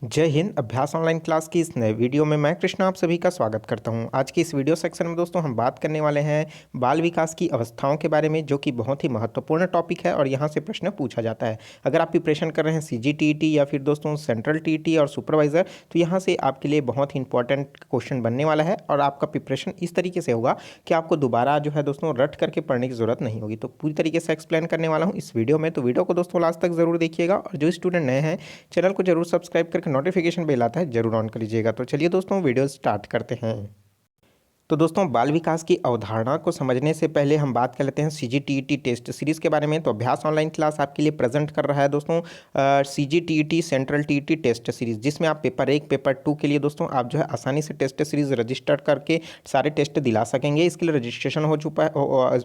जय हिंद। अभ्यास online class की इस नए वीडियो में मैं कृष्णा आप सभी का स्वागत करता हूं। आज की इस वीडियो सेक्शन में दोस्तों हम बात करने वाले हैं बाल विकास की अवस्थाओं के बारे में, जो कि बहुत ही महत्वपूर्ण टॉपिक है और यहां से प्रश्न पूछा जाता है। अगर आप प्रिपरेशन कर रहे हैं सीजीटीईटी या फिर दोस्तों सेंट्रल टीईटी और सुपरवाइजर, तो यहाँ से आपके लिए बहुत ही इंपॉर्टेंट क्वेश्चन बनने वाला है और आपका प्रिपरेशन इस तरीके से होगा कि आपको दोबारा जो है दोस्तों रट करके पढ़ने की जरूरत नहीं होगी। तो पूरी तरीके से एक्सप्लेन करने वाला हूँ इस वीडियो में, तो वीडियो को दोस्तों लास्ट तक जरूर देखिएगा और जो स्टूडेंट नए हैं चैनल को जरूर सब्सक्राइब करके नोटिफिकेशन बेल आता है जरूर ऑन कर लीजिएगा। तो चलिए दोस्तों वीडियो स्टार्ट करते हैं। तो दोस्तों बाल विकास की अवधारणा को समझने से पहले हम बात कर लेते हैं सीजीटीईटी टेस्ट सीरीज़ के बारे में। तो अभ्यास ऑनलाइन क्लास आपके लिए प्रेजेंट कर रहा है दोस्तों सीजीटीईटी सेंट्रल टीईटी टेस्ट सीरीज़, जिसमें आप पेपर 1 पेपर 2 के लिए दोस्तों आप जो है आसानी से टेस्ट सीरीज़ रजिस्टर करके सारे टेस्ट दिला सकेंगे। इसके लिए रजिस्ट्रेशन हो चुका है,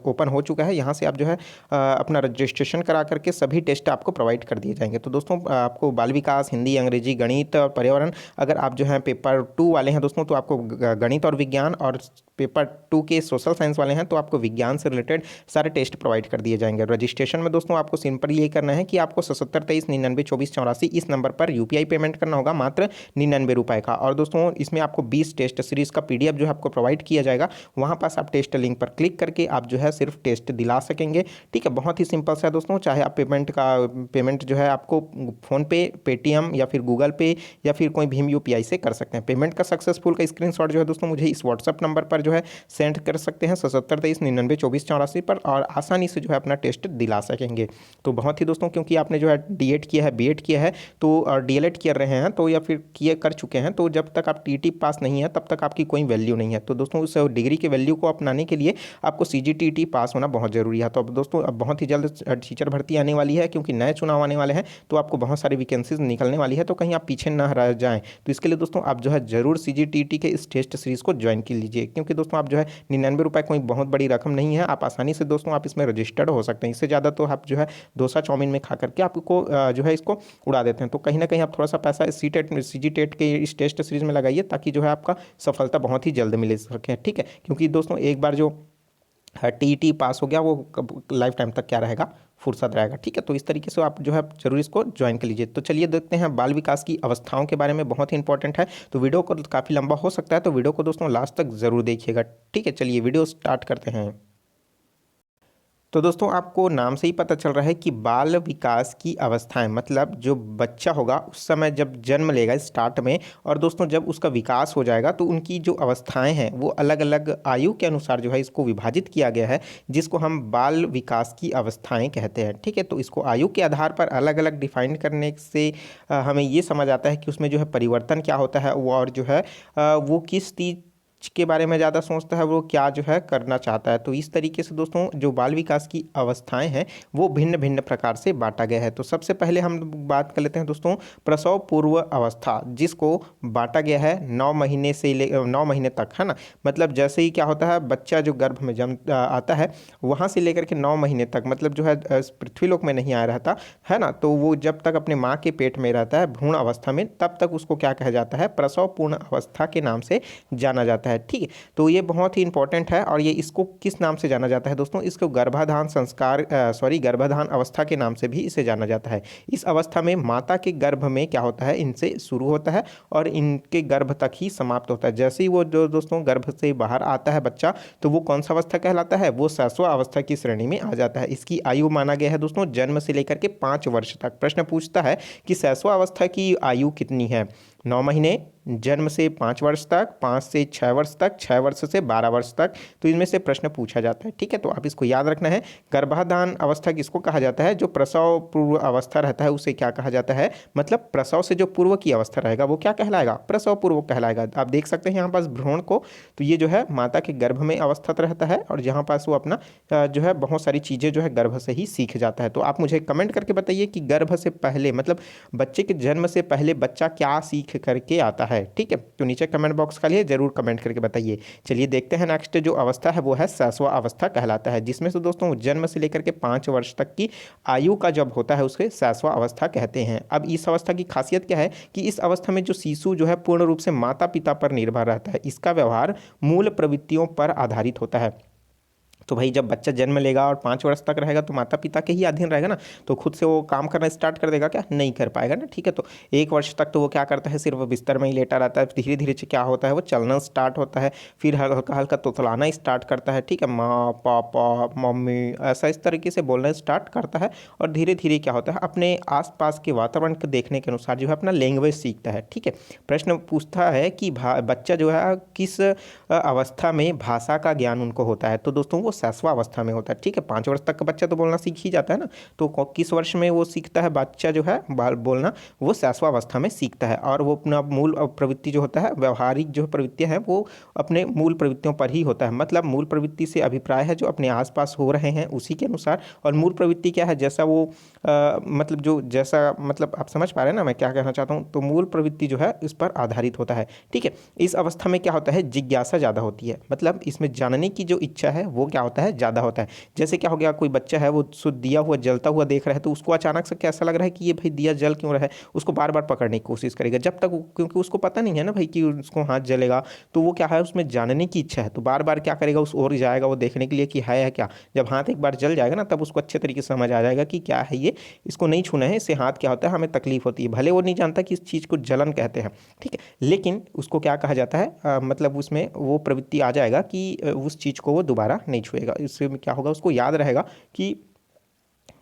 ओपन हो चुका है। यहाँ से आप जो है अपना रजिस्ट्रेशन करा करके सभी टेस्ट आपको प्रोवाइड कर दिए जाएंगे। तो दोस्तों आपको बाल विकास, हिंदी, अंग्रेजी, गणित और पर्यावरण, अगर आप जो है पेपर 2 वाले हैं दोस्तों तो आपको गणित और विज्ञान, और पेपर 2 के सोशल साइंस वाले हैं तो आपको विज्ञान से रिलेटेड सारे टेस्ट प्रोवाइड कर दिए जाएंगे। रजिस्ट्रेशन में दोस्तों आपको सिंपल ये करना है कि आपको 7723992484 इस नंबर पर यूपीआई पेमेंट करना होगा, मात्र 99 रुपये का। और दोस्तों इसमें आपको 20 टेस्ट सीरीज़ का पीडीएफ जो है आपको प्रोवाइड किया जाएगा। वहाँ पास आप टेस्ट लिंक पर क्लिक करके आप जो है सिर्फ टेस्ट दिला सकेंगे। ठीक है, बहुत ही सिंपल सा है दोस्तों। चाहे आप पेमेंट जो है आपको फ़ोनपे, पेटीएम या फिर गूगल पे या फिर कोई भीम यूपीआई से कर सकते हैं। पेमेंट का सक्सेसफुल का स्क्रीनशॉट जो है दोस्तों मुझे इस व्हाट्सअप नंबर पर जो है सेंड कर सकते हैं 7723992484 पर, और आसानी से जो है अपना टेस्ट दिला सकेंगे। तो बहुत ही दोस्तों, क्योंकि आपने जो है डीएड किया है, बीएड किया है, तो और डीएलएड कर रहे हैं तो या फिर किए कर चुके हैं, तो जब तक आप टीटी पास नहीं है तब तक आपकी कोई वैल्यू नहीं है। तो दोस्तों उस डिग्री के वैल्यू को अपनाने के लिए आपको सीजीटीटी पास होना बहुत ज़रूरी है। तो अब दोस्तों अब बहुत ही जल्द टीचर भर्ती आने वाली है, क्योंकि नए चुनाव आने वाले हैं, तो आपको बहुत सारी वैकेंसीज निकलने वाली है। तो कहीं आप पीछे ना रह जाएं, तो इसके लिए दोस्तों आप जो है जरूर सीजीटीटी के इस टेस्ट सीरीज़ को ज्वाइन कर लीजिए, क्योंकि दोस्तों आप जो है 99 रुपये कोई बहुत बड़ी रकम नहीं है। आप आसानी से दोस्तों आप इसमें रजिस्टर्ड हो सकते हैं। इससे ज़्यादा तो आप जो है डोसा चाउमीन में खा करके आपको जो है इसको उड़ा देते हैं। तो कहीं ना कहीं आप थोड़ा सा पैसा सीजी टेट के इस टेस्ट सीरीज़ में लगाइए, ताकि जो है आपका सफलता बहुत ही जल्द मिल सके। ठीक है, क्योंकि दोस्तों एक बार जो टीईटी पास हो गया वो लाइफ टाइम तक क्या रहेगा, फुर्सत रहेगा। ठीक है, तो इस तरीके से आप जो है जरूर इसको ज्वाइन कर लीजिए। तो चलिए देखते हैं बाल विकास की अवस्थाओं के बारे में, बहुत ही इंपॉर्टेंट है। तो वीडियो को काफ़ी लंबा हो सकता है, तो वीडियो को दोस्तों लास्ट तक जरूर देखिएगा। ठीक है, चलिए वीडियो स्टार्ट करते हैं। तो दोस्तों आपको नाम से ही पता चल रहा है कि बाल विकास की अवस्थाएं, मतलब जो बच्चा होगा उस समय जब जन्म लेगा स्टार्ट में, और दोस्तों जब उसका विकास हो जाएगा तो उनकी जो अवस्थाएं हैं वो अलग अलग आयु के अनुसार जो है इसको विभाजित किया गया है, जिसको हम बाल विकास की अवस्थाएं कहते हैं। ठीक है, तो इसको आयु के आधार पर अलग अलग डिफाइन करने से हमें ये समझ आता है कि उसमें जो है परिवर्तन क्या होता है, वो और जो है वो किस चीज़ के बारे में ज़्यादा सोचता है, वो क्या जो है करना चाहता है। तो इस तरीके से दोस्तों जो बाल विकास की अवस्थाएं हैं वो भिन्न भिन्न प्रकार से बांटा गया है। तो सबसे पहले हम बात कर लेते हैं दोस्तों प्रसव पूर्व अवस्था, जिसको बांटा गया है 9 महीने से 9 महीने तक, है ना। मतलब जैसे ही क्या होता है, बच्चा जो गर्भ में जन्म आता है वहाँ से लेकर के 9 महीने तक, मतलब जो है पृथ्वीलोक में नहीं आया रहता है ना, तो वो जब तक अपने माँ के पेट में रहता है भ्रूण अवस्था में, तब तक उसको क्या कहा जाता है, प्रसव पूर्ण अवस्था के नाम से जाना जाता है। ठीक है, तो ये बहुत ही इंपॉर्टेंट है। और ये इसको किस नाम से जाना जाता है दोस्तों, इसको गर्भाधान संस्कार गर्भाधान अवस्था के नाम से भी इसे जाना जाता है। इस अवस्था में माता के गर्भ में क्या होता है, इनसे शुरू होता है और इनके गर्भ तक ही समाप्त होता है। जैसे ही वो जो दोस्तों गर्भ से बाहर आता है बच्चा, तो वो कौन सा अवस्था कहलाता है, वो शैशव अवस्था की श्रेणी में आ जाता है। इसकी आयु माना गया है दोस्तों जन्म से लेकर के 5 वर्ष तक। प्रश्न पूछता है कि शैशव अवस्था की आयु कितनी है, 9 महीने, जन्म से 5 वर्ष तक, 5 से 6 वर्ष तक, 6 वर्ष से 12 वर्ष तक। तो इनमें से प्रश्न पूछा जाता है। ठीक है, तो आप इसको याद रखना है। गर्भाधान अवस्था किसको कहा जाता है, जो प्रसव पूर्व अवस्था रहता है उसे क्या कहा जाता है, मतलब प्रसव से जो पूर्व की अवस्था रहेगा वो क्या कहलाएगा, प्रसव पूर्व कहलाएगा। आप देख सकते हैं यहाँ पास भ्रूण को, तो ये जो है माता के गर्भ में अवस्थित रहता है, और जहाँ पास वो अपना जो है बहुत सारी चीज़ें जो है गर्भ से ही सीख जाता है। तो आप मुझे कमेंट करके बताइए कि गर्भ से पहले, मतलब बच्चे के जन्म से पहले बच्चा क्या सीख करके आता है। ठीक है, तो नीचे कमेंट बॉक्स खाली है, जरूर कमेंट करके बताइए। चलिए देखते हैं नेक्स्ट जो अवस्था है वो है शैशव अवस्था कहलाता है, जिसमें से दोस्तों जन्म से लेकर के 5 वर्ष तक की आयु का जब होता है उसके शैशव अवस्था कहते हैं। अब इस अवस्था की खासियत क्या है कि इस अवस्था में जो शिशु जो है पूर्ण रूप से माता पिता पर निर्भर रहता है, इसका व्यवहार मूल प्रवृत्तियों पर आधारित होता है। तो भाई जब बच्चा जन्म लेगा और 5 वर्ष तक रहेगा तो माता पिता के ही अधीन रहेगा ना, तो खुद से वो काम करना स्टार्ट कर देगा क्या? नहीं कर पाएगा ना, ठीक है। तो 1 वर्ष तक तो वो क्या करता है, सिर्फ बिस्तर में ही लेटा रहता है। धीरे धीरे क्या होता है, वो चलना स्टार्ट होता है, फिर हल्का हल्का तोतलाना स्टार्ट करता है, ठीक है, माँ पापा मम्मी ऐसा इस तरीके से बोलना स्टार्ट करता है। और धीरे धीरे क्या होता है, अपने आसपास के वातावरण को देखने के अनुसार जो है अपना लैंग्वेज सीखता है, ठीक है। प्रश्न पूछता है कि बच्चा जो है किस अवस्था में भाषा का ज्ञान उनको होता है। तो दोस्तों वो शैशव अवस्था में होता है, ठीक है। 5 वर्ष तक का बच्चा तो बोलना सीख ही जाता है ना, तो किस वर्ष में वो सीखता है बच्चा जो है बोलना, वो शैशव अवस्था में सीखता है। और वो अपना मूल प्रवृत्ति जो होता है, व्यवहारिक जो प्रवृत्तियाँ हैं वो अपने मूल प्रवृत्तियों पर ही होता है। मतलब मूल प्रवृत्ति से अभिप्राय है जो अपने आसपास हो रहे हैं उसी के अनुसार। और मूल प्रवृत्ति क्या है, जैसा वो मतलब जो जैसा मतलब आप समझ पा रहे हैं ना मैं क्या कहना चाहता हूँ। तो मूल प्रवृत्ति जो है इस पर आधारित होता है, ठीक है। इस अवस्था में क्या होता है, जिज्ञासा ज़्यादा होती है, मतलब इसमें जानने की जो इच्छा है वो क्या होता है, ज़्यादा होता है। जैसे क्या हो गया, कोई बच्चा है वो दिया हुआ जलता हुआ देख रहा है, तो उसको अचानक से कैसा लग रहा है कि ये भाई दिया जल क्यों रहा है, उसको बार बार पकड़ने की कोशिश करेगा जब तक क्योंकि उसको पता नहीं है ना भाई कि उसको हाथ जलेगा। तो वो क्या है, उसमें जानने की इच्छा है, तो बार बार क्या करेगा, उस ओर जाएगा वो देखने के लिए कि है क्या। जब हाथ एक बार जल जाएगा ना, तब उसको अच्छे तरीके से समझ आ जाएगा कि क्या है ये, इसको नहीं छूना है, इससे हाथ क्या होता है, हमें तकलीफ होती है। भले वो नहीं जानता कि इस चीज़ को जलन कहते हैं, ठीक है, लेकिन उसको क्या कहा जाता है, मतलब उसमें वो प्रवृत्ति आ जाएगा कि उस चीज़ को वो दोबारा नहीं छुएगा। इससे क्या होगा, उसको याद रहेगा कि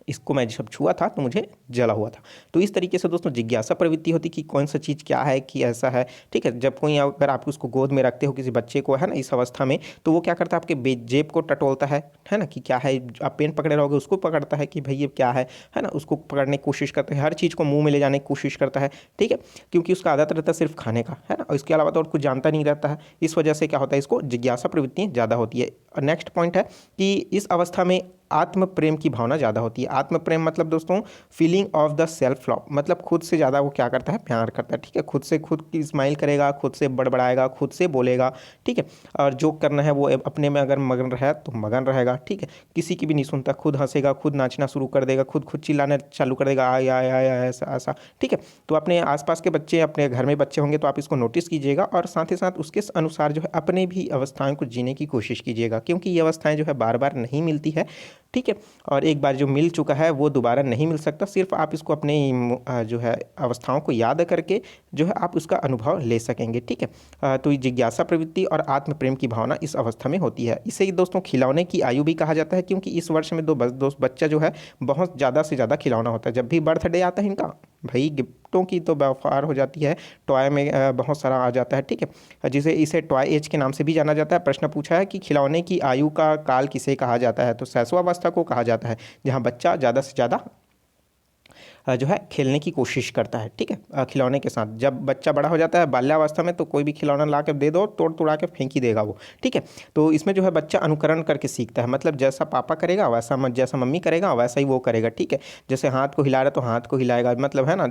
इसको मैं जब छुआ था तो मुझे जला हुआ था। तो इस तरीके से दोस्तों जिज्ञासा प्रवृत्ति होती कि कौन सा चीज़ क्या है कि ऐसा है, ठीक है। जब कोई अगर आप उसको गोद में रखते हो किसी बच्चे को, है ना, इस अवस्था में, तो वो क्या करता है, आपके जेब को टटोलता है ना, कि क्या है, आप पेन पकड़े रहोगे उसको पकड़ता है कि भाई ये क्या है ना, उसको पकड़ने की कोशिश करता है, हर चीज़ को मुँह में ले जाने की कोशिश करता है, ठीक है, क्योंकि उसका आदत रहता है सिर्फ खाने का, है ना, और इसके अलावा तो और कुछ जानता नहीं रहता है। इस वजह से क्या होता है, इसको जिज्ञासा प्रवृत्तियाँ ज़्यादा होती है। नेक्स्ट पॉइंट है कि इस अवस्था में आत्म प्रेम की भावना ज़्यादा होती है। आत्म प्रेम मतलब दोस्तों feeling of the self love, मतलब खुद से ज़्यादा वो क्या करता है, प्यार करता है, ठीक है। खुद से खुद की स्माइल करेगा, खुद से बड़बड़ाएगा, खुद से बोलेगा, ठीक है। और जो करना है वो अपने में अगर मगन रहे तो मगन रहेगा, ठीक है। किसी की भी नहीं सुनता, खुद हंसेगा, खुद नाचना शुरू कर देगा, खुद खुद चिल्लाना चालू कर देगा, आया ऐसा ऐसा, ठीक है। तो अपने आसपास के बच्चे, अपने घर में बच्चे होंगे तो आप इसको नोटिस कीजिएगा, और साथ ही साथ उसके अनुसार जो है अपने भी अवस्थाओं को जीने की कोशिश कीजिएगा, क्योंकि ये अवस्थाएं जो है बार बार नहीं मिलती है, ठीक है। और एक बार जो मिल चुका है वो दोबारा नहीं मिल सकता। सिर्फ आप इसको अपने जो है अवस्थाओं को याद करके जो है आप उसका अनुभव ले सकेंगे, ठीक है। तो ये जिज्ञासा प्रवृत्ति और आत्म प्रेम की भावना इस अवस्था में होती है। इसे ही दोस्तों खिलौने की आयु भी कहा जाता है, क्योंकि इस वर्ष में दोस्त बच्चा जो है बहुत ज़्यादा से ज़्यादा खिलौना होता है। जब भी बर्थडे आता है इनका, भाई गिफ्टों की तो व्यापार हो जाती है, टॉय में बहुत सारा आ जाता है, ठीक है, जिसे इसे टॉय एज के नाम से भी जाना जाता है। प्रश्न पूछा है कि खिलौने की आयु का काल किसे कहा जाता है, तो शैशवावस्था को कहा जाता है, जहाँ बच्चा ज़्यादा से ज़्यादा जो है खेलने की कोशिश करता है, ठीक है, खिलौने के साथ। जब बच्चा बड़ा हो जाता है बाल्यावस्था में, तो कोई भी खिलौना ला के दे दो, तोड़ तुड़ा के फेंक ही देगा वो, ठीक है। तो इसमें जो है बच्चा अनुकरण करके सीखता है, मतलब जैसा पापा करेगा वैसा, जैसा मम्मी करेगा वैसा ही वो करेगा, ठीक है। जैसे हाथ को हिला रहा है तो हाथ को हिलाएगा, मतलब है ना,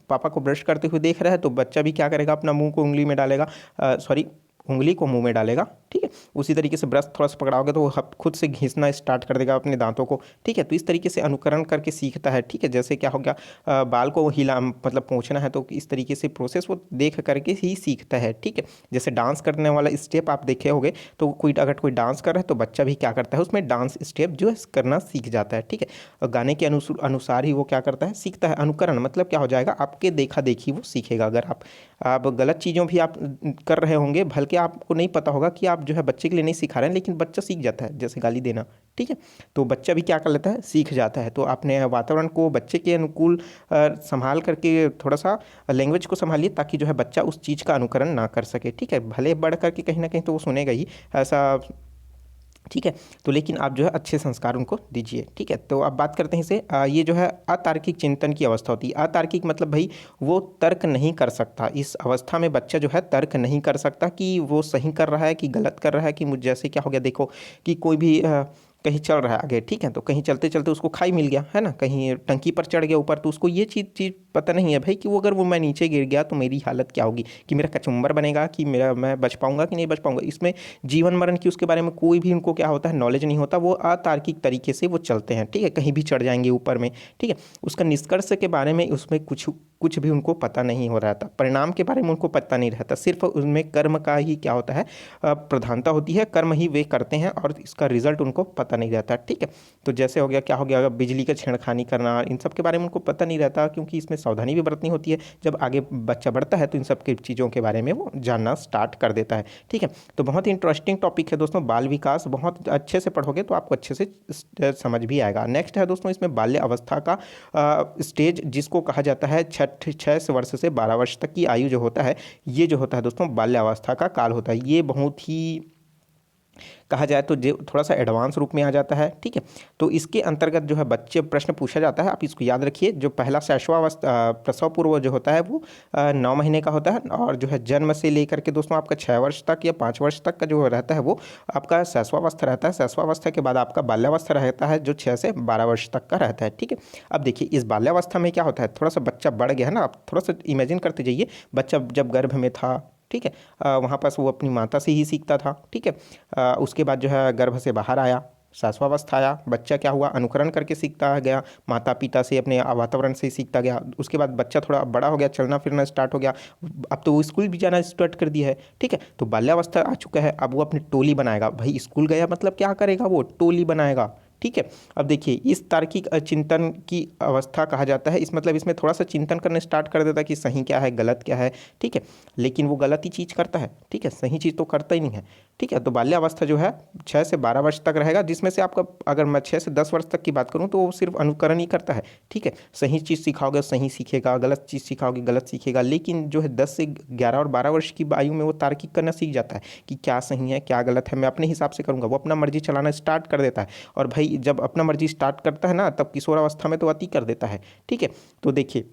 पापा को ब्रश करते हुए देख रहा है तो बच्चा भी क्या करेगा, अपना मुंह को उंगली में डालेगा, सॉरी उंगली को मुंह में डालेगा, ठीक है। उसी तरीके से ब्रश थोड़ा सा पकड़ाओगे तो वो खुद से घिसना स्टार्ट कर देगा अपने दांतों को, ठीक है। तो इस तरीके से अनुकरण करके सीखता है, ठीक है। जैसे क्या हो गया, बाल को हिला मतलब पोंछना है तो इस तरीके से प्रोसेस वो देख करके ही सीखता है, ठीक है। जैसे डांस करने वाला स्टेप आप देखे होंगे, तो अगर कोई डांस कर रहा है तो बच्चा भी क्या करता है, उसमें डांस स्टेप जो है करना सीख जाता है, ठीक है। और गाने के अनुसार ही वो क्या करता है, सीखता है। अनुकरण मतलब क्या हो जाएगा, आपके देखा देखी वो सीखेगा। अगर आप गलत चीज़ों भी आप कर रहे होंगे, बल्कि आपको नहीं पता होगा कि आप जो है बच्चे के लिए नहीं सिखा रहे हैं, लेकिन बच्चा सीख जाता है, जैसे गाली देना, ठीक है। तो बच्चा भी क्या कर लेता है, सीख जाता है। तो अपने वातावरण को बच्चे के अनुकूल संभाल करके थोड़ा सा लैंग्वेज को संभालिए, ताकि जो है बच्चा उस चीज़ का अनुकरण ना कर सके, ठीक है। भले बढ़ करके कहीं ना कहीं तो वो सुनेगा ही ऐसा, ठीक है। तो लेकिन आप जो है अच्छे संस्कार उनको दीजिए, ठीक है। तो अब बात करते हैं इसे, ये जो है अतार्किक चिंतन की अवस्था होती है। अतार्किक मतलब भाई वो तर्क नहीं कर सकता। इस अवस्था में बच्चा जो है तर्क नहीं कर सकता कि वो सही कर रहा है कि गलत कर रहा है, कि मुझे जैसे क्या हो गया, देखो कि कोई भी कहीं चल रहा है आगे, ठीक है, तो कहीं चलते चलते उसको खाई मिल गया, है ना, कहीं टंकी पर चढ़ गया ऊपर, तो उसको ये चीज़ पता नहीं है भाई कि वो अगर मैं नीचे गिर गया तो मेरी हालत क्या होगी, कि मेरा कचुम्बर बनेगा, कि मैं बच पाऊंगा कि नहीं बच पाऊंगा। इसमें जीवन मरण की उसके बारे में कोई भी उनको क्या होता है, नॉलेज नहीं होता। वो अतार्किक तरीके से वो चलते हैं, ठीक है, कहीं भी चढ़ जाएंगे ऊपर में, ठीक है। उसका निष्कर्ष के बारे में उसमें कुछ कुछ भी उनको पता नहीं हो रहा था, परिणाम के बारे में उनको पता नहीं रहता, सिर्फ उनमें कर्म का ही क्या होता है, प्रधानता होती है, कर्म ही वे करते हैं और इसका रिजल्ट उनको पता नहीं रहता। ठीक है, तो जैसे हो गया, क्या हो गया, बिजली का छेड़खानी करना, इन सब के बारे में उनको पता नहीं रहता, क्योंकि इसमें सावधानी भी बरतनी होती है। जब आगे बच्चा बढ़ता है तो इन सब की चीज़ों के बारे में वो जानना स्टार्ट कर देता है। ठीक है, तो बहुत ही इंटरेस्टिंग टॉपिक है दोस्तों, बाल विकास। बहुत अच्छे से पढ़ोगे तो आपको अच्छे से समझ भी आएगा। नेक्स्ट है दोस्तों इसमें बाल्य अवस्था का स्टेज, जिसको कहा जाता है 6 वर्ष से 12 वर्ष तक की आयु जो होता है, ये जो होता है दोस्तों बाल्यावस्था का काल होता है। ये बहुत ही कहा जाए तो जो थोड़ा सा एडवांस रूप में आ जाता है। ठीक है, तो इसके अंतर्गत जो है बच्चे प्रश्न पूछा जाता है, आप इसको याद रखिए। जो पहला शैशवावस्था प्रसव पूर्व जो होता है वो 9 महीने का होता है, और जो है जन्म से लेकर के दोस्तों आपका 6 वर्ष तक या 5 वर्ष तक का जो रहता है वो आपका शैशवावस्था रहता है। शैशवावस्था के बाद आपका बाल्यावस्था रहता है जो 6 से 12 वर्ष तक का रहता है। ठीक है, अब देखिए इस बाल्यावस्था में क्या होता है, थोड़ा सा बच्चा बढ़ गया है ना, आप थोड़ा सा इमेजिन करते जाइए, बच्चा जब गर्भ में था, ठीक है, वहाँ पास वो अपनी माता से ही सीखता था। ठीक है, उसके बाद जो है गर्भ से बाहर आया, शाश्वावस्था आया, बच्चा क्या हुआ, अनुकरण करके सीखता गया, माता पिता से, अपने वातावरण से ही सीखता गया। उसके बाद बच्चा थोड़ा बड़ा हो गया, चलना फिरना स्टार्ट हो गया, अब तो वो स्कूल भी जाना स्टार्ट कर दिया है। ठीक है, तो बाल्यावस्था आ चुका है, अब वो अपनी टोली बनाएगा। भाई स्कूल गया मतलब क्या करेगा, वो टोली बनाएगा। ठीक है, अब देखिए इस तार्किक चिंतन की अवस्था कहा जाता है। इस मतलब इसमें थोड़ा सा चिंतन करने स्टार्ट कर देता है कि सही क्या है, गलत क्या है। ठीक है, लेकिन वो गलत ही चीज़ करता है। ठीक है, सही चीज़ तो करता ही नहीं है। ठीक है, तो बाल्यावस्था जो है 6 से 12 वर्ष तक रहेगा, जिसमें से आपका, अगर मैं 6 से 10 वर्ष तक की बात करूं तो वो सिर्फ अनुकरण ही करता है। ठीक है, सही चीज़ सिखाओगे सही सीखेगा, गलत चीज़ सिखाओगे गलत सीखेगा। लेकिन जो है 10 से 11 और 12 वर्ष की आयु में वो तार्किक करना सीख जाता है कि क्या सही है क्या गलत है, मैं अपने हिसाब से करूँगा। वो अपना मर्जी चलाना स्टार्ट कर देता है, और भाई जब अपना मर्जी स्टार्ट करता है ना, तब किशोरावस्था में तो अति कर देता है। ठीक है, तो देखिए,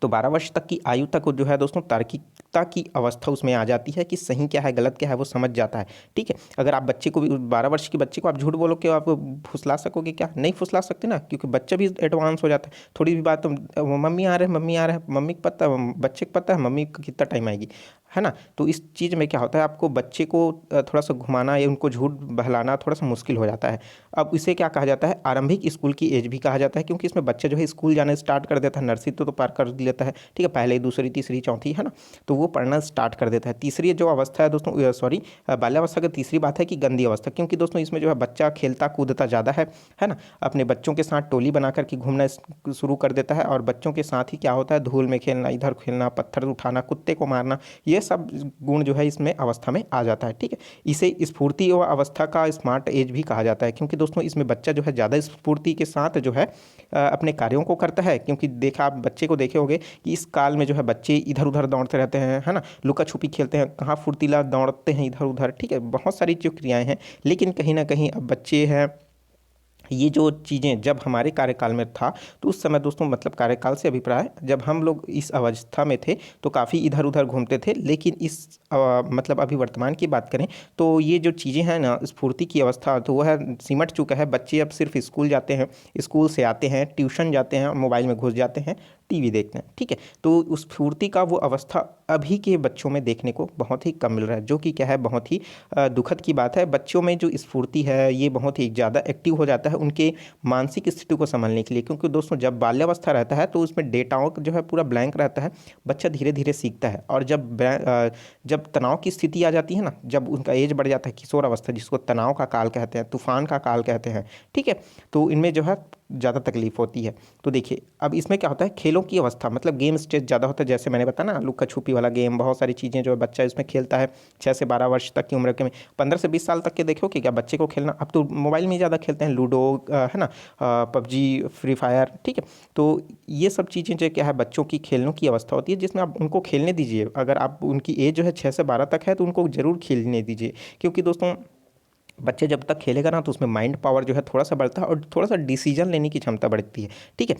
तो 12 वर्ष तक की आयु तक जो है दोस्तों तार्किकता की अवस्था उसमें आ जाती है कि सही क्या है गलत क्या है वो समझ जाता है। ठीक है, अगर आप बच्चे को भी, 12 वर्ष के बच्चे को आप झूठ बोलो कि आप फुसला सकोगे क्या, नहीं फुसला सकते ना, क्योंकि बच्चा भी एडवांस हो जाता है। थोड़ी भी बात तो मम्मी आ रहे हैं, मम्मी आ रहे हैं, मम्मी को पता, बच्चे को पता है मम्मी को कितना टाइम आएगी, है ना। तो इस चीज़ में क्या होता है, आपको बच्चे को थोड़ा सा घुमाना या उनको झूठ बहलाना थोड़ा सा मुश्किल हो जाता है। अब इसे क्या कहा जाता है, आरंभिक स्कूल की एज भी कहा जाता है, क्योंकि इसमें बच्चा जो है स्कूल जाना स्टार्ट कर देता है, नर्सरी तो पार कर लेता है। ठीक है, पहले दूसरी तीसरी चौथी, है ना, तो वो पढ़ना स्टार्ट कर देता है। तीसरी जो अवस्था है दोस्तों, सॉरी, बाल्यावस्था की तीसरी बात है कि गंदी अवस्था, क्योंकि दोस्तों इसमें जो है बच्चा खेलता कूदता ज़्यादा है ना, अपने बच्चों के साथ टोली बना करके घूमना शुरू कर देता है, और बच्चों के साथ ही क्या होता है, धूल में खेलना, इधर खेलना, पत्थर उठाना, कुत्ते को मारना, ये सब गुण जो है इसमें अवस्था में आ जाता है। ठीक है, इसे स्फूर्ति व अवस्था का स्मार्ट एज भी कहा जाता है, क्योंकि दोस्तों इसमें बच्चा जो है ज़्यादा स्फूर्ति के साथ जो है अपने कार्यों को करता है। क्योंकि देखा, आप बच्चे को देखे होंगे कि इस काल में जो है बच्चे इधर उधर दौड़ते रहते हैं, है ना, लुका छुपी खेलते हैं, कहाँ फुर्तीला दौड़ते हैं इधर उधर। ठीक है, बहुत सारी जो क्रियाएं हैं, लेकिन कहीं ना कहीं अब बच्चे हैं, ये जो चीज़ें जब हमारे कार्यकाल में था तो उस समय दोस्तों, मतलब कार्यकाल से अभिप्राय, जब हम लोग इस अवस्था में थे तो काफ़ी इधर उधर घूमते थे। लेकिन इस मतलब अभी वर्तमान की बात करें तो ये जो चीज़ें हैं ना, स्फूर्ति की अवस्था, तो वह सिमट चुका है। बच्चे अब सिर्फ स्कूल जाते हैं, स्कूल से आते हैं, ट्यूशन जाते हैं, मोबाइल में घुस जाते हैं, टीवी देखते हैं। ठीक है, तो उस स्फूर्ति का वो अवस्था अभी के बच्चों में देखने को बहुत ही कम मिल रहा है, जो कि क्या है, बहुत ही दुखद की बात है। बच्चों में जो स्फूर्ति है ये बहुत ही ज़्यादा एक्टिव हो जाता है उनके मानसिक स्थिति को संभालने के लिए, क्योंकि दोस्तों जब बाल्यावस्था रहता है तो उसमें डेटाओं जो है पूरा ब्लैंक रहता है, बच्चा धीरे धीरे सीखता है। और जब तनाव की स्थिति आ जाती है ना, जब उनका एज बढ़ जाता है, किशोर अवस्था, जिसको तनाव का काल कहते हैं, तूफान का काल कहते हैं। ठीक है, तो इनमें जो है ज़्यादा तकलीफ होती है। तो देखिए अब इसमें क्या होता है, खेलों की अवस्था, मतलब गेम स्टेज ज़्यादा होता है, जैसे मैंने बताया ना, लुका छुपी वाला गेम, बहुत सारी चीज़ें जो है बच्चा इसमें खेलता है। 6 से 12 वर्ष तक की उम्र के में, 15 से 20 साल तक के देखो कि क्या बच्चे को खेलना, अब तो मोबाइल में ज़्यादा खेलते हैं, लूडो, है ना, पबजी, फ्री फायर। ठीक है, तो ये सब चीज़ें जो क्या है, बच्चों की खेलने की अवस्था होती है, जिसमें आप उनको खेलने दीजिए। अगर आप उनकी एज जो है 6 से 12 तक है तो उनको ज़रूर खेलने दीजिए, क्योंकि दोस्तों बच्चे जब तक खेलेगा ना तो उसमें माइंड पावर जो है थोड़ा सा बढ़ता है, और थोड़ा सा डिसीजन लेने की क्षमता बढ़ती है। ठीक है,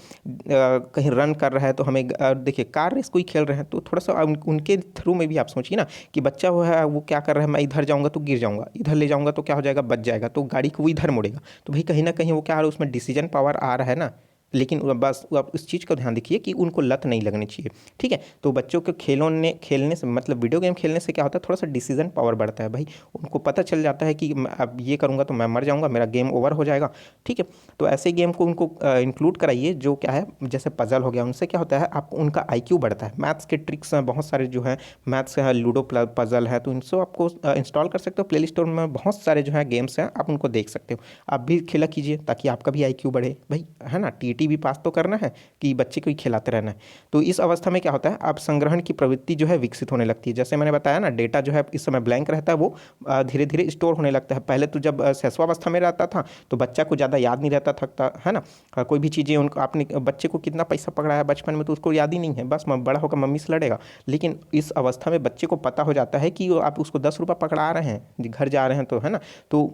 कहीं रन कर रहा है तो हमें, देखिए कार रेस कोई खेल रहे हैं तो थोड़ा सा उनके थ्रू में भी आप सोचिए ना कि बच्चा वो है, वो क्या कर रहा है, मैं इधर जाऊँगा तो गिर जाऊँगा, इधर ले जाऊँगा तो क्या हो जाएगा, बच जाएगा, तो गाड़ी को वो इधर मुड़ेगा। तो भाई कहीं ना कहीं वो क्या आ रहा है, उसमें डिसीजन पावर आ रहा है ना। लेकिन बस आप इस चीज़ का ध्यान रखिए कि उनको लत नहीं लगनी चाहिए, ठीक है। तो बच्चों को खेलने से मतलब वीडियो गेम खेलने से क्या होता है, थोड़ा सा डिसीजन पावर बढ़ता है भाई। उनको पता चल जाता है कि अब ये करूँगा तो मैं मर जाऊँगा, मेरा गेम ओवर हो जाएगा, ठीक है। तो ऐसे गेम को उनको इंक्लूड कराइए जो क्या है, जैसे पजल हो गया, उनसे क्या होता है आप उनका आईक्यू बढ़ता है। मैथ्स के ट्रिक्स हैं बहुत सारे जो है, मैथ्स है, लूडो पजल है, तो इनसे आपको इंस्टॉल कर सकते हो। प्ले स्टोर में बहुत सारे जो है गेम्स हैं, आप उनको देख सकते हो। आप भी खेला कीजिए ताकि आपका भी आईक्यू बढ़े भाई, है ना। टीटी भी पास तो करना है कि बच्चे को ही खिलाते रहना है। तो इस अवस्था में क्या होता है, आप संग्रहण की प्रवृत्ति जो है विकसित होने लगती है। जैसे मैंने बताया ना, डेटा जो है इस समय ब्लैंक रहता है, वो धीरे धीरे स्टोर होने लगता है। पहले तो जब शैशवावस्था में रहता था तो बच्चा को ज़्यादा याद नहीं रहता थकता, है ना। कोई भी चीज़ें उनको, आपने बच्चे को कितना पैसा पकड़ाया बचपन में तो उसको याद ही नहीं है, बस बड़ा होकर मम्मी से लड़ेगा। लेकिन इस अवस्था में बच्चे को पता हो जाता है कि आप उसको 10 रुपये पकड़ा रहे हैं, घर जा रहे हैं, तो है ना, तो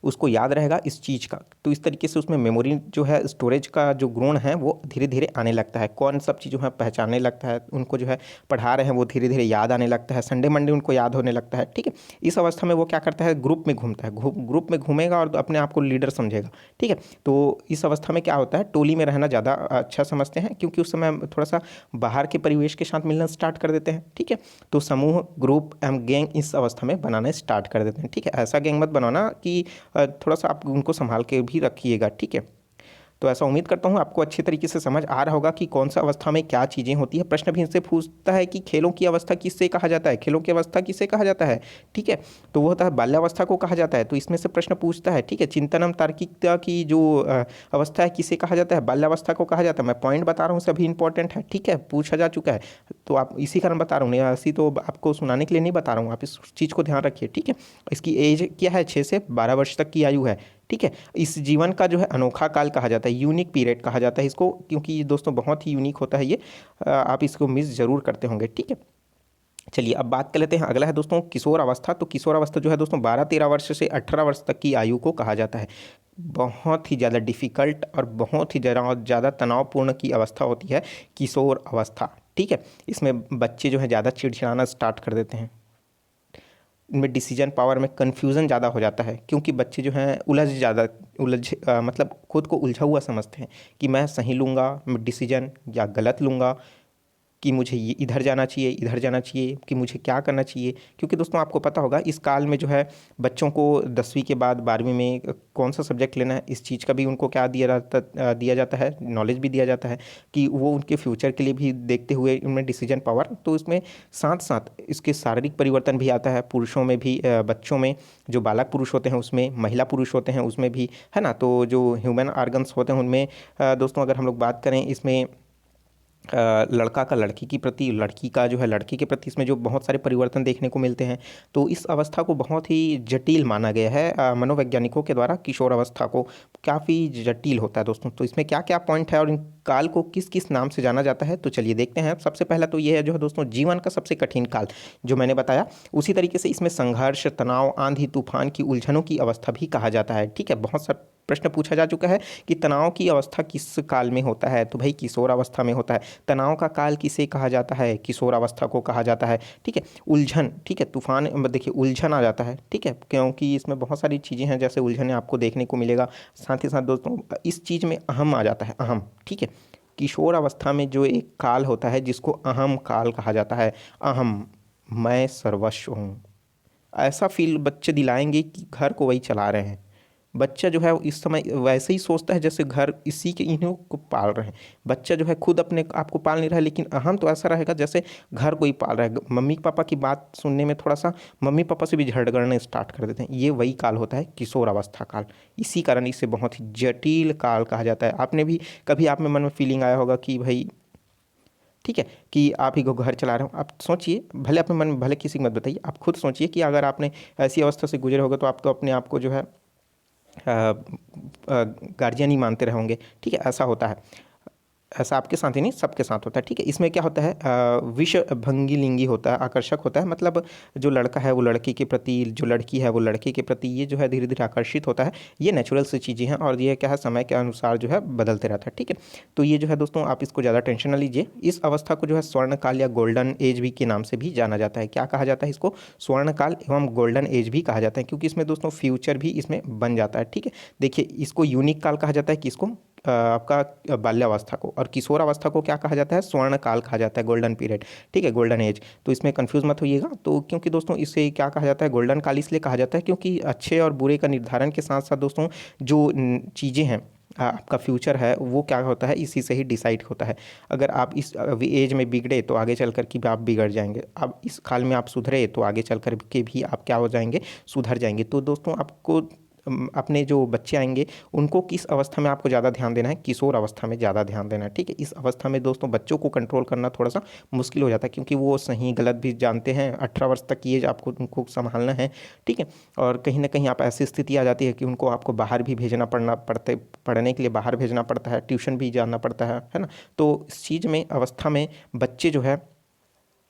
उसको याद रहेगा इस चीज़ का। तो इस तरीके से उसमें मेमोरी जो है, स्टोरेज का जो गुण है वो धीरे धीरे आने लगता है। कौन सब चीज़ों है पहचानने लगता है, उनको जो है पढ़ा रहे हैं वो धीरे धीरे याद आने लगता है, संडे मंडे उनको याद होने लगता है, ठीक है। इस अवस्था में वो क्या करता है, ग्रुप में घूमता है, ग्रुप में घूमेगा और अपने आप को लीडर समझेगा, ठीक है। तो इस अवस्था में क्या होता है, टोली में रहना ज़्यादा अच्छा समझते हैं, क्योंकि उस समय थोड़ा सा बाहर के परिवेश के साथ मिलना स्टार्ट कर देते हैं, ठीक है। तो समूह, ग्रुप एवं गैंग इस अवस्था में बनाना स्टार्ट कर देते हैं, ठीक है। ऐसा गैंग मत बनाना कि थोड़ा सा आप उनको संभाल के भी रखिएगा, ठीक है। तो ऐसा उम्मीद करता हूँ आपको अच्छी तरीके से समझ आ रहा होगा कि कौन सा अवस्था में क्या चीज़ें होती है। प्रश्न भी इनसे पूछता है कि खेलों की अवस्था किससे कहा जाता है, खेलों की अवस्था किसे कहा जाता है, ठीक है। तो वो होता है बाल्यावस्था को कहा जाता है, तो इसमें से प्रश्न पूछता है, ठीक है। चिंतनम तार्किकता की जो अवस्था है किसे कहा जाता है, बाल्यावस्था को कहा जाता है। मैं पॉइंट बता रहा हूँ, सभी इंपॉर्टेंट है, ठीक है, पूछा जा चुका है। तो आप इसी कारण बता रहा हूँ, नहीं ऐसी तो आपको सुनाने के लिए नहीं बता रहा हूँ, आप इस चीज़ को ध्यान रखिए, ठीक है। इसकी एज क्या है, 6 से 12 वर्ष तक की आयु है, ठीक है। इस जीवन का जो है अनोखा काल कहा जाता है, यूनिक पीरियड कहा जाता है इसको, क्योंकि ये दोस्तों बहुत ही यूनिक होता है ये। आप इसको मिस ज़रूर करते होंगे, ठीक है। चलिए अब बात कर लेते हैं, अगला है दोस्तों किशोर अवस्था। तो किशोर अवस्था जो है दोस्तों 12-13 वर्ष से 18 वर्ष तक की आयु को कहा जाता है। बहुत ही ज़्यादा डिफ़िकल्ट और बहुत ही ज़्यादा तनावपूर्ण की अवस्था होती है किशोर अवस्था, ठीक है। इसमें बच्चे जो है ज़्यादा चिड़चिड़ाना स्टार्ट कर देते हैं, इनमें डिसीजन पावर में कन्फ्यूज़न ज़्यादा हो जाता है, क्योंकि बच्चे जो हैं मतलब खुद को उलझा हुआ समझते हैं कि मैं सही लूँगा मैं डिसीजन या गलत लूँगा, कि मुझे ये इधर जाना चाहिए, इधर जाना चाहिए, कि मुझे क्या करना चाहिए। क्योंकि दोस्तों आपको पता होगा इस काल में जो है बच्चों को 10वीं के बाद 12वीं में कौन सा सब्जेक्ट लेना है, इस चीज़ का भी उनको क्या दिया जाता है, नॉलेज भी दिया जाता है, कि वो उनके फ्यूचर के लिए भी देखते हुए उनमें डिसीजन पावर। तो इसमें साथ साथ इसके शारीरिक परिवर्तन भी आता है, पुरुषों में भी, बच्चों में जो बालक पुरुष होते हैं उसमें, महिला पुरुष होते हैं उसमें भी, है ना। तो जो ह्यूमन ऑर्गन्स होते हैं उनमें दोस्तों अगर हम लोग बात करें इसमें लड़का का लड़की की प्रति, लड़की का जो है लड़के के प्रति, इसमें जो बहुत सारे परिवर्तन देखने को मिलते हैं। तो इस अवस्था को बहुत ही जटिल माना गया है मनोवैज्ञानिकों के द्वारा। किशोर अवस्था को काफ़ी जटिल होता है दोस्तों। तो इसमें क्या क्या पॉइंट है और इन काल को किस किस नाम से जाना जाता है, तो चलिए देखते हैं। सबसे पहला तो ये है जो है दोस्तों जीवन का सबसे कठिन काल, जो मैंने बताया। उसी तरीके से इसमें संघर्ष, तनाव, आंधी तूफान की उलझनों की अवस्था भी कहा जाता है, ठीक है। बहुत सा प्रश्न पूछा जा चुका है कि तनाव की अवस्था किस काल में होता है, तो भाई किशोर अवस्था में होता है। तनाव का काल किसे कहा जाता है, किशोर अवस्था को कहा जाता है, ठीक है। उलझन, ठीक है, तूफान, देखिए उलझन आ जाता है, ठीक है, क्योंकि इसमें बहुत सारी चीज़ें हैं जैसे उलझन आपको देखने को मिलेगा। साथ ही साथ दोस्तों इस चीज़ में अहम आ जाता है, अहम, ठीक है। किशोर अवस्था में जो एक काल होता है जिसको अहम काल कहा जाता है, अहम, मैं सर्वस्व हूँ, ऐसा फील बच्चे दिलाएंगे कि घर को वही चला रहे हैं। बच्चा जो है इस समय वैसे ही सोचता है जैसे घर इसी के इन्हीं को पाल रहे हैं। बच्चा जो है खुद अपने आप को पाल नहीं रहा है, लेकिन अहम तो ऐसा रहेगा जैसे घर को ही पाल रहा है। मम्मी पापा की बात सुनने में थोड़ा सा मम्मी पापा से भी झगड़ने स्टार्ट कर देते हैं। ये वही काल होता है किशोर अवस्था काल। इसी कारण इसे बहुत ही जटिल काल कहा जाता है। आपने भी कभी आप में मन में फीलिंग आया होगा कि भाई, ठीक है, कि आप ही को घर चला रहे हो। आप सोचिए, भले अपने मन में, भले किसी को मत बताइए, आप खुद सोचिए कि अगर आपने ऐसी अवस्था से गुजरे होगे तो आप तो अपने आप को जो है गार्जियन ही मानते रहे होंगे, ठीक है। ऐसा होता है, ऐसा आपके साथ ही नहीं सबके साथ होता है, ठीक है। इसमें क्या होता है, विषय भंगी लिंगी होता है, आकर्षक होता है। मतलब जो लड़का है वो लड़की के प्रति, जो लड़की है वो लड़के के प्रति, ये जो है धीरे धीरे आकर्षित होता है। ये नेचुरल सी चीज़ें हैं और ये क्या है समय के अनुसार जो है बदलते रहता है, ठीक है। तो ये जो है दोस्तों आप इसको ज़्यादा टेंशन ना लीजिए। इस अवस्था को जो है स्वर्ण काल या गोल्डन एज भी के नाम से भी जाना जाता है। क्या कहा जाता है इसको, स्वर्ण काल एवं गोल्डन एज भी कहा जाता है, क्योंकि इसमें दोस्तों फ्यूचर भी इसमें बन जाता है, ठीक है। देखिए इसको यूनिक काल कहा जाता है, किसको, आपका बाल्यावस्था को, और किशोरावस्था को क्या कहा जाता है, स्वर्ण काल कहा जाता है, गोल्डन पीरियड, ठीक है, गोल्डन एज। तो इसमें कंफ्यूज मत होइएगा। तो क्योंकि दोस्तों इसे क्या कहा जाता है, गोल्डन काल इसलिए कहा जाता है क्योंकि अच्छे और बुरे का निर्धारण के साथ साथ दोस्तों जो चीज़ें हैं, आपका फ्यूचर है वो क्या होता है, इसी से ही डिसाइड होता है। अगर आप इस एज में बिगड़े तो आगे चल कर के भी आप बिगड़ जाएंगे, अब इस काल में आप सुधरे तो आगे चल कर के भी आप क्या हो जाएंगे, सुधर जाएंगे। तो दोस्तों आपको अपने जो बच्चे आएंगे उनको किस अवस्था में आपको ज़्यादा ध्यान देना है, किशोर अवस्था में ज़्यादा ध्यान देना है, ठीक है। इस अवस्था में दोस्तों बच्चों को कंट्रोल करना थोड़ा सा मुश्किल हो जाता है क्योंकि वो सही गलत भी जानते हैं। 18 वर्ष तक की एज आपको उनको संभालना है, ठीक है। और कहीं ना कहीं आप ऐसी स्थिति आ जाती है कि उनको आपको बाहर भी भेजना पढ़ने के लिए बाहर भेजना पड़ता है, ट्यूशन भी जाना पड़ता है ना। तो इस चीज़ में अवस्था में बच्चे जो है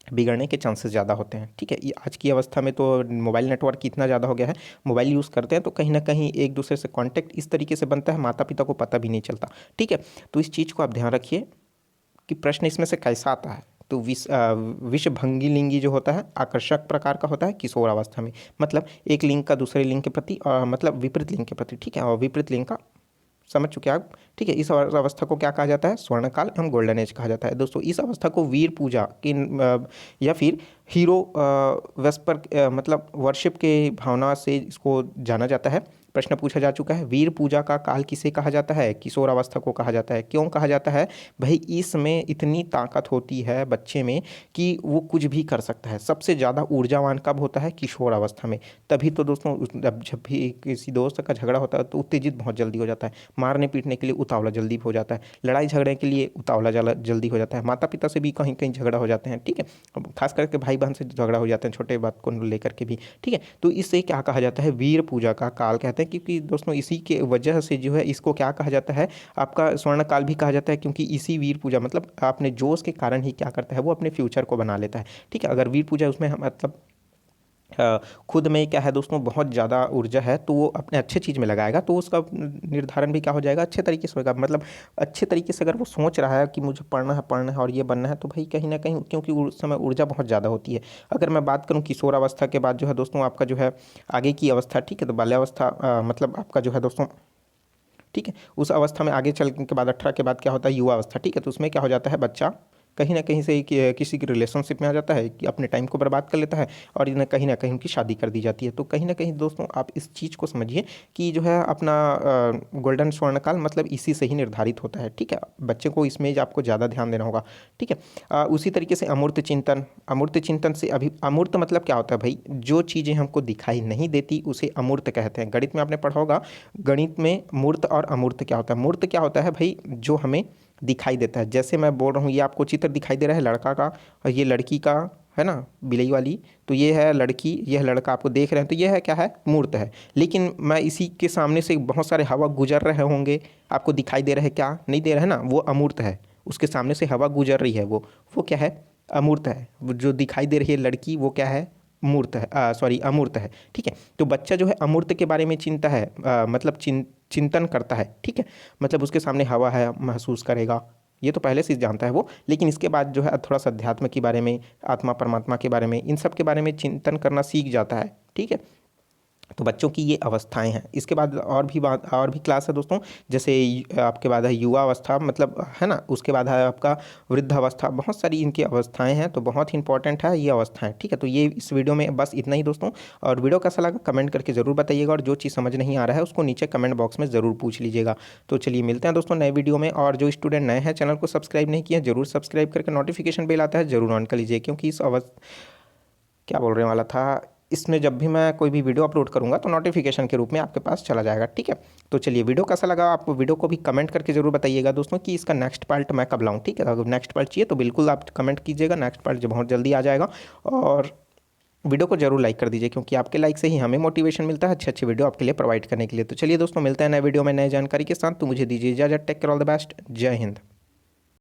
बिगड़ने के चांसेस ज़्यादा होते हैं, ठीक है। ये आज की अवस्था में तो मोबाइल नेटवर्क इतना ज़्यादा हो गया है, मोबाइल यूज़ करते हैं तो कहीं ना कहीं एक दूसरे से कांटेक्ट इस तरीके से बनता है, माता पिता को पता भी नहीं चलता, ठीक है। तो इस चीज़ को आप ध्यान रखिए कि प्रश्न इसमें से कैसा आता है। तो विषभंगी लिंगी जो होता है आकर्षक प्रकार का होता है किशोर अवस्था में, मतलब एक लिंग का दूसरे लिंग के प्रति मतलब विपरीत लिंग के प्रति, ठीक है। और विपरीत लिंग का समझ चुके आप, ठीक है। इस अवस्था को क्या कहा जाता है, स्वर्णकाल एवं गोल्डन एज कहा जाता है। दोस्तों इस अवस्था को वीर पूजा की या फिर हीरो वेस्पर मतलब वर्शिप के भावना से इसको जाना जाता है। प्रश्न पूछा जा चुका है, वीर पूजा का काल किसे कहा जाता है, किशोर अवस्था को कहा जाता है। क्यों कहा जाता है भाई, इसमें इतनी ताकत होती है बच्चे में कि वो कुछ भी कर सकता है। सबसे ज़्यादा ऊर्जावान कब होता है, किशोर अवस्था में। तभी तो दोस्तों जब भी किसी दोस्त का झगड़ा होता है तो उत्तेजित बहुत जल्दी हो जाता है, मारने पीटने के लिए उतावला जल्दी हो जाता है, लड़ाई झगड़े के लिए उतावला जल्दी हो जाता है, माता पिता से भी कहीं कहीं झगड़ा हो जाते हैं, ठीक है। अब खास करके भाई बहन से झगड़ा हो जाते हैं छोटे बात को लेकर के भी, ठीक है। तो इससे क्या कहा जाता है, वीर पूजा का काल कहते हैं, क्योंकि दोस्तों इसी के वजह से जो है इसको क्या कहा जाता है, आपका स्वर्ण काल भी कहा जाता है, क्योंकि इसी वीर पूजा मतलब अपने जोश के कारण ही क्या करता है, वो अपने फ्यूचर को बना लेता है, ठीक है। अगर वीर पूजा उसमें हम मतलब खुद में क्या है दोस्तों बहुत ज़्यादा ऊर्जा है तो वो अपने अच्छे चीज़ में लगाएगा तो उसका निर्धारण भी क्या हो जाएगा, अच्छे तरीके से होगा। मतलब अच्छे तरीके से अगर वो सोच रहा है कि मुझे पढ़ना है और ये बनना है, तो भाई कहीं ना कहीं क्योंकि उस समय ऊर्जा बहुत ज़्यादा होती है। अगर मैं बात करूँ किशोरावस्था के बाद जो है दोस्तों आपका जो है आगे की अवस्था, ठीक है, तो बाल्यावस्था मतलब आपका जो है दोस्तों, ठीक है, उस अवस्था में आगे चल के बाद 18 के बाद क्या होता है, युवा अवस्था, ठीक है। तो उसमें क्या हो जाता है, बच्चा कहीं ना कहीं से किसी की रिलेशनशिप में आ जाता है कि अपने टाइम को बर्बाद कर लेता है और ना कहीं उनकी शादी कर दी जाती है। तो कहीं ना कहीं दोस्तों आप इस चीज़ को समझिए कि जो है अपना गोल्डन स्वर्णकाल मतलब इसी से ही निर्धारित होता है, ठीक है। बच्चे को इसमें आपको ज़्यादा ध्यान देना होगा, ठीक है। उसी तरीके से अमूर्त चिंतन से अभी अमूर्त मतलब क्या होता है भाई, जो चीज़ें हमको दिखाई नहीं देती उसे अमूर्त कहते हैं। गणित में आपने पढ़ा होगा, गणित में मूर्त और अमूर्त क्या होता है। मूर्त क्या होता है भाई, जो हमें दिखाई देता है। जैसे मैं बोल रहा हूँ, ये आपको चित्र दिखाई दे रहा है लड़का का और ये लड़की का, है ना, बिलई वाली। तो ये है लड़की, यह लड़का आपको देख रहे हैं, तो यह है क्या है, मूर्त है। लेकिन मैं इसी के सामने से बहुत सारे हवा गुजर रहे होंगे, आपको दिखाई दे रहे हैं क्या, नहीं दे रहे हैं ना, वो अमूर्त है। उसके सामने से हवा गुजर रही है, वो क्या है, अमूर्त है। वो जो दिखाई दे रही है लड़की वो क्या है, मूर्त है, सॉरी अमूर्त है, ठीक है। तो बच्चा जो है अमूर्त के बारे में चिंता है मतलब चिंतन करता है, ठीक है। मतलब उसके सामने हवा है, महसूस करेगा, ये तो पहले से जानता है वो। लेकिन इसके बाद जो है थोड़ा सा अध्यात्म के बारे में, आत्मा परमात्मा के बारे में, इन सब के बारे में चिंतन करना सीख जाता है, ठीक है। तो बच्चों की ये अवस्थाएं हैं। इसके बाद और भी क्लास है दोस्तों, जैसे आपके बाद है युवा अवस्था, मतलब है ना, उसके बाद है आपका वृद्ध अवस्था। बहुत सारी इनकी अवस्थाएं हैं, तो बहुत ही इंपॉर्टेंट है ये अवस्थाएं, ठीक है। तो ये इस वीडियो में बस इतना ही दोस्तों। और वीडियो कैसा लगा कमेंट करके ज़रूर बताइएगा, और जो चीज़ समझ नहीं आ रहा है उसको नीचे कमेंट बॉक्स में ज़रूर पूछ लीजिएगा। तो चलिए मिलते हैं दोस्तों नए वीडियो में। और जो स्टूडेंट नए हैं, चैनल को सब्सक्राइब नहीं किया, जरूर सब्सक्राइब करके नोटिफिकेशन बेल आता है जरूर ऑन कर लीजिए, क्योंकि इस क्या बोलने वाला था, इसमें जब भी मैं कोई भी वीडियो अपलोड करूंगा तो नोटिफिकेशन के रूप में आपके पास चला जाएगा, ठीक है। तो चलिए वीडियो कैसा लगा, आप वीडियो को भी कमेंट करके जरूर बताइएगा दोस्तों कि इसका नेक्स्ट पार्ट मैं कब लाऊं, ठीक है। अगर नेक्स्ट पार्ट चाहिए तो बिल्कुल आप कमेंट कीजिएगा, नेक्स्ट पार्ट जो बहुत जल्दी आ जाएगा। और वीडियो को जरूर लाइक कर दीजिए, क्योंकि आपके लाइक से ही हमें मोटिवेशन मिलता है अच्छे अच्छे वीडियो आपके लिए प्रोवाइड करने के लिए। तो चलिए दोस्तों मिलते हैं नए वीडियो में नए जानकारी के साथ। तो मुझे दीजिए इजाजत, take care, all the best, जय हिंद।